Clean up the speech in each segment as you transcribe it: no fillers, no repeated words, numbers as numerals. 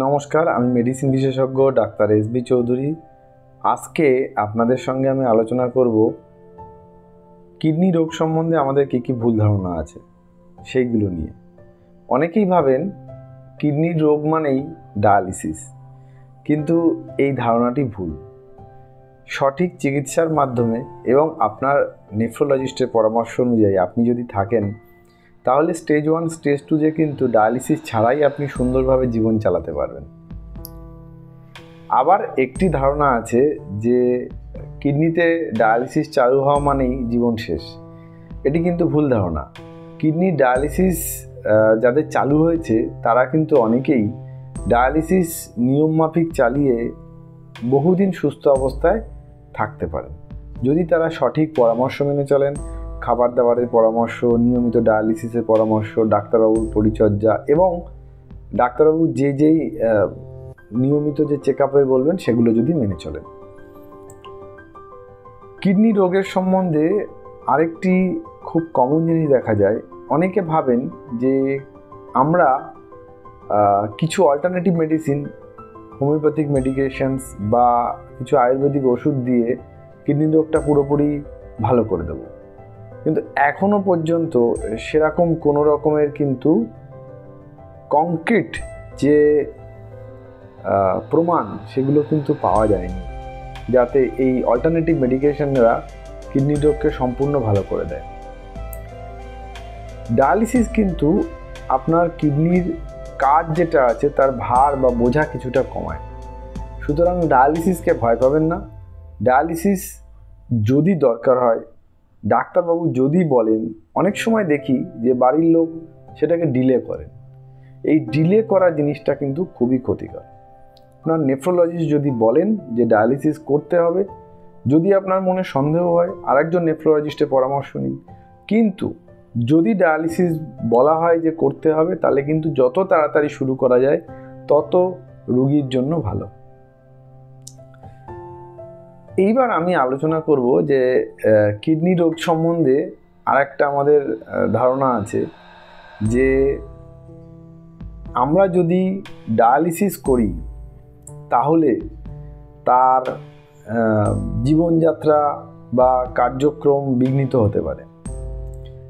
নমস্কার, আমি মেডিসিন বিশেষজ্ঞ ডাক্তার এসবি চৌধুরী। আজকে আপনাদের সঙ্গে আমি আলোচনা করব কিডনি রোগ সম্বন্ধে আমাদের কী কী ভুল ধারণা আছে সেইগুলো নিয়ে। অনেকেই ভাবেন কিডনির রোগ মানেই ডায়ালিসিস, কিন্তু এই ধারণাটি ভুল। সঠিক চিকিৎসার মাধ্যমে এবং আপনার নেফ্রোলজিস্টের পরামর্শ অনুযায়ী আপনি যদি থাকেন, তাহলে স্টেজ 1 স্টেজ 2 কিন্তু ডায়ালিসিস ছাড়াই আপনি সুন্দরভাবে জীবন চালাতে পারবেন। আবার একটি ধারণা আছে যে কিডনিতে ডায়ালিসিস চালু হওয়া মানেই জীবন শেষ। এটি কিন্তু ভুল ধারণা। কিডনি ডায়ালিসিস যাদের চালু হয়েছে তারা কিন্তু অনেকেই ডায়ালিসিস নিয়মমাফিক চালিয়ে বহুদিন সুস্থ অবস্থায় থাকতে পারেন, যদি তারা সঠিক পরামর্শ মেনে চলেন। খাবার দাবারের পরামর্শ, নিয়মিত ডায়ালিসিসের পরামর্শ, ডাক্তারবাবুর পরিচর্যা এবং ডাক্তারবাবু যেই নিয়মিত যে চেক আপের বলবেন সেগুলো যদি মেনে চলেন। কিডনি রোগের সম্বন্ধে আরেকটি খুব কমন জিনিস দেখা যায়, অনেকে ভাবেন যে আমরা কিছু অল্টারনেটিভ মেডিসিন, হোমিওপ্যাথিক মেডিকেশনস বা কিছু আয়ুর্বেদিক ওষুধ দিয়ে কিডনি রোগটা পুরোপুরি ভালো করে দেব, কিন্তু এখনও পর্যন্ত সেরকম কোনো রকমের কিন্তু কংক্রিট যে প্রমাণ সেগুলো কিন্তু পাওয়া যায়নি যাতে এই অল্টারনেটিভ মেডিকেশনরা কিডনি রোগকে সম্পূর্ণ ভালো করে দেয়। ডায়ালিসিস কিন্তু আপনার কিডনির কাজ যেটা আছে তার ভার বা বোঝা কিছুটা কমায়, সুতরাং ডায়ালিসিসকে ভয় পাবেন না। ডায়ালিসিস যদি দরকার হয়, ডাক্তারবাবু যদি বলেন, অনেক সময় দেখি যে বাড়ির লোক সেটাকে ডিলে করেন। এই ডিলে করা জিনিসটা কিন্তু খুবই ক্ষতিকর। আপনার নেফ্রোলজিস্ট যদি বলেন যে ডায়ালিসিস করতে হবে, যদি আপনার মনে সন্দেহ হয় আরেকজন নেফ্রোলজিস্টের পরামর্শ নিন। কিন্তু যদি ডায়ালিসিস বলা হয় যে করতে হবে, তাহলে কিন্তু যত তাড়াতাড়ি শুরু করা যায় তত রোগীর জন্য ভালো। এইবার আমি আলোচনা করব যে কিডনি রোগ সম্বন্ধে আরেকটা আমাদের ধারণা আছে যে আমরা যদি ডায়ালিসিস করি তাহলে তার জীবনযাত্রা বা কার্যক্রম বিঘ্নিত হতে পারে।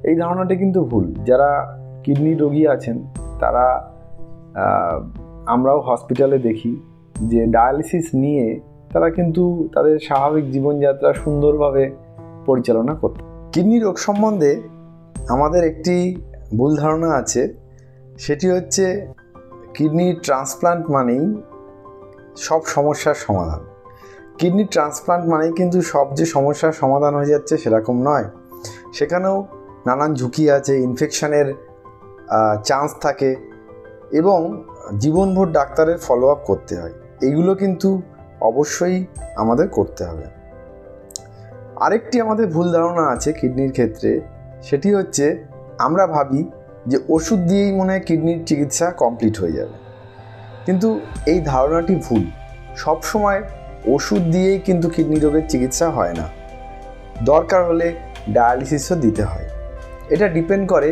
এই ধারণাটা কিন্তু ভুল। যারা কিডনি রোগী আছেন তারা, আমরাও হসপিটালে দেখি যে ডায়ালিসিস নিয়ে তারা কিন্তু তাদের স্বাভাবিক জীবনযাত্রা সুন্দরভাবে পরিচালনা করতে। কিডনি রোগ সম্বন্ধে আমাদের একটি ভুল ধারণা আছে, সেটি হচ্ছে কিডনি ট্রান্সপ্লান্ট মানেই সব সমস্যার সমাধান। কিডনি ট্রান্সপ্লান্ট মানেই কিন্তু সব যে সমস্যার সমাধান হয়ে যাচ্ছে সেরকম নয়। সেখানেও নানান ঝুঁকি আছে, ইনফেকশনের চান্স থাকে এবং জীবনভর ডাক্তারের ফলো আপ করতে হয়। এইগুলো কিন্তু অবশ্যই আমাদের করতে হবে। আরেকটি আমাদের ভুল ধারণা আছে কিডনির ক্ষেত্রে, সেটি হচ্ছে আমরা ভাবি যে ওষুধ দিয়েই মনে হয় কিডনির চিকিৎসা কমপ্লিট হয়ে যাবে, কিন্তু এই ধারণাটি ভুল। সবসময় ওষুধ দিয়েই কিন্তু কিডনি রোগের চিকিৎসা হয় না, দরকার হলে ডায়ালিসিসও দিতে হয়। এটা ডিপেন্ড করে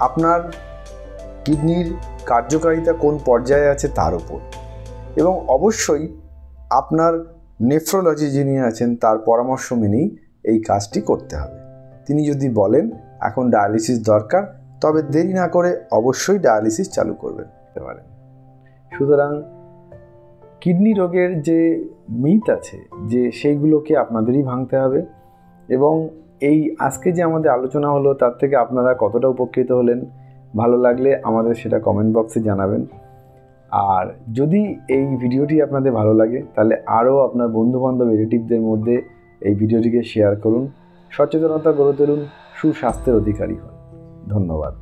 আপনার কিডনির কার্যকারিতা কোন পর্যায়ে আছে তার উপর, এবং অবশ্যই আপনার নেফ্রোলজি যিনি আছেন তার পরামর্শ মেনেই এই কাজটি করতে হবে। তিনি যদি বলেন এখন ডায়ালিসিস দরকার, তবে দেরি না করে অবশ্যই ডায়ালিসিস চালু করবেন পারেন। সুতরাং কিডনি রোগের যে মিথ আছে যে সেইগুলোকে আপনাদেরই ভাঙতে হবে, এবং এই আজকে যে আমাদের আলোচনা হলো তার থেকে আপনারা কতটা উপকৃত হলেন, ভালো লাগলে আমাদের সেটা কমেন্ট বক্সে জানাবেন। আর যদি এই ভিডিওটি আপনাদের ভালো লাগে তাহলে আরও আপনার বন্ধুবান্ধব রিলেটিভদের মধ্যে এই ভিডিওটিকে শেয়ার করুন। সচেতনতা গড়ে তুলুন, সুস্বাস্থ্যের অধিকারী হন। ধন্যবাদ।